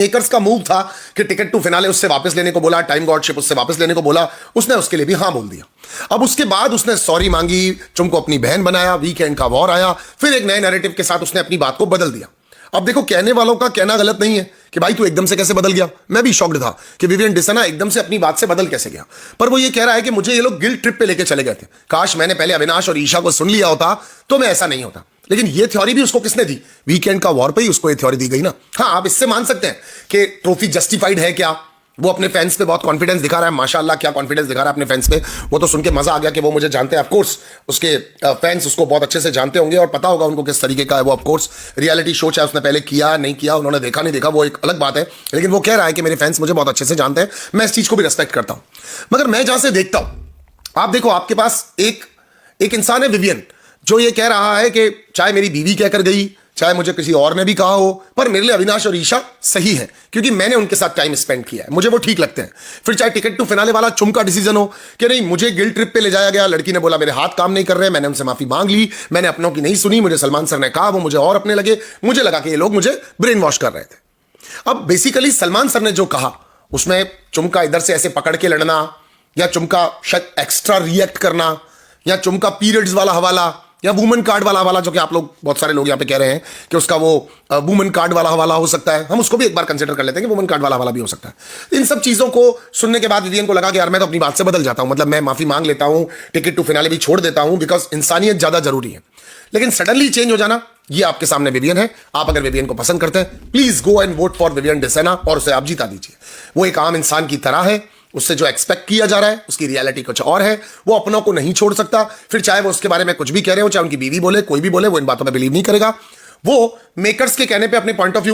Makers का move था कि टिकट टू फिनाले उससे वापस लेने को बोला, टाइम गॉडशिप उससे वापस लेने को बोला, उसने उसके लिए भी हाँ बोल दिया। अब उसके बाद उसने सॉरी मांगी, चुम को अपनी बहन बनाया, वीकेंड का वॉर आया, फिर एक नए नैरेटिव के साथ उसने अपनी बात को बदल दिया। अब देखो, कहने वालों का कहना गलत नहीं है कि भाई तू एकदम से कैसे बदल गया। मैं भी शॉक्ड था कि विवियन डिसेना एकदम से अपनी बात से बदल कैसे गया, पर वो ये कह रहा है कि मुझे ये लोग गिल्ट ट्रिप पे लेके चले गए थे, काश मैंने पहले अविनाश और ईशा को सुन लिया होता तो मैं ऐसा नहीं होता। लेकिन ये थ्योरी भी उसको किसने दी? वीकेंड का वॉर पे ही उसको ये थ्योरी दी गई ना। हाँ, आप इससे मान सकते हैं कि ट्रॉफी जस्टिफाइड है क्या, वो अपने फैंस पे बहुत कॉन्फिडेंस दिखा रहा है, माशाल्लाह क्या कॉन्फिडेंस दिखा रहा है अपने फैंस पे। वो तो सुन के मजा आ गया कि वो मुझे जानते हैं। ऑफ कोर्स उसके फैंस उसको बहुत अच्छे से जानते होंगे और पता होगा उनको किस तरीके का है वो। ऑफ कोर्स रियलिटी शो चाहे उसने पहले किया नहीं किया, उन्होंने देखा नहीं देखा, वो एक अलग बात है। लेकिन वो कह रहा है कि मेरे फैंस मुझे बहुत अच्छे से जानते हैं, मैं इस चीज को भी रिस्पेक्ट करता हूं। मगर मैं जहां से देखता हूं, आप देखो, आपके पास एक इंसान है विवियन, जो ये कह रहा है कि चाहे मेरी बीवी कहकर गई, चाहे मुझे किसी और ने भी कहा हो, पर मेरे लिए अविनाश और ईशा सही है क्योंकि मैंने उनके साथ टाइम स्पेंड किया है, मुझे वो ठीक लगते हैं। फिर चाहे टिकट टू फिनाले वाला चुम का डिसीजन हो कि नहीं मुझे गिल्ट ट्रिप पे ले जाया गया, लड़की ने बोला मेरे हाथ काम नहीं कर रहे, मैंने उनसे माफी मांग ली, मैंने अपनों की नहीं सुनी, मुझे सलमान सर ने कहा, वो मुझे और अपने लगे, मुझे लगा कि ये लोग मुझे ब्रेन वॉश कर रहे थे। अब बेसिकली सलमान सर ने जो कहा उसमें चुम का इधर से ऐसे पकड़ के लड़ना, या चुम का शायद एक्स्ट्रा रिएक्ट करना, या चुम का पीरियड्स वाला हवाला, या वुमन कार्ड वाला हवाला, जो कि आप लोग बहुत सारे लोग यहां पे कह रहे हैं कि उसका वो वुमन कार्ड वाला हवाला हो सकता है, हम उसको भी एक बार कंसीडर कर लेते हैं कि वुमन कार्ड वाला हवाला भी हो सकता है। इन सब चीजों को सुनने के बाद विवियन को लगा कि यार मैं तो अपनी बात से बदल जाता हूं, मतलब मैं माफी मांग लेता हूं, टिकट टू फिनाले भी छोड़ देता हूं, बिकॉज इंसानियत ज्यादा जरूरी है। लेकिन सडनली चेंज हो जाना, ये आपके सामने विवियन है। आप अगर विवियन को पसंद करते हैं, please go and vote for Vivian Dsena और उसे आप जीता दीजिए। वो एक आम इंसान की तरह है, उससे जो एक्सपेक्ट किया जा रहा है उसकी रियलिटी कुछ और है, वो अपनों को नहीं छोड़ सकता। फिर चाहे वो उसके बारे में कुछ भी कह रहे हो, चाहे उनकी बीवी बोले, कोई भी बोले, वो इन बातों में बिलीव नहीं करेगा। वो मेकर्स के कहने पे अपने पॉइंट ऑफ व्यू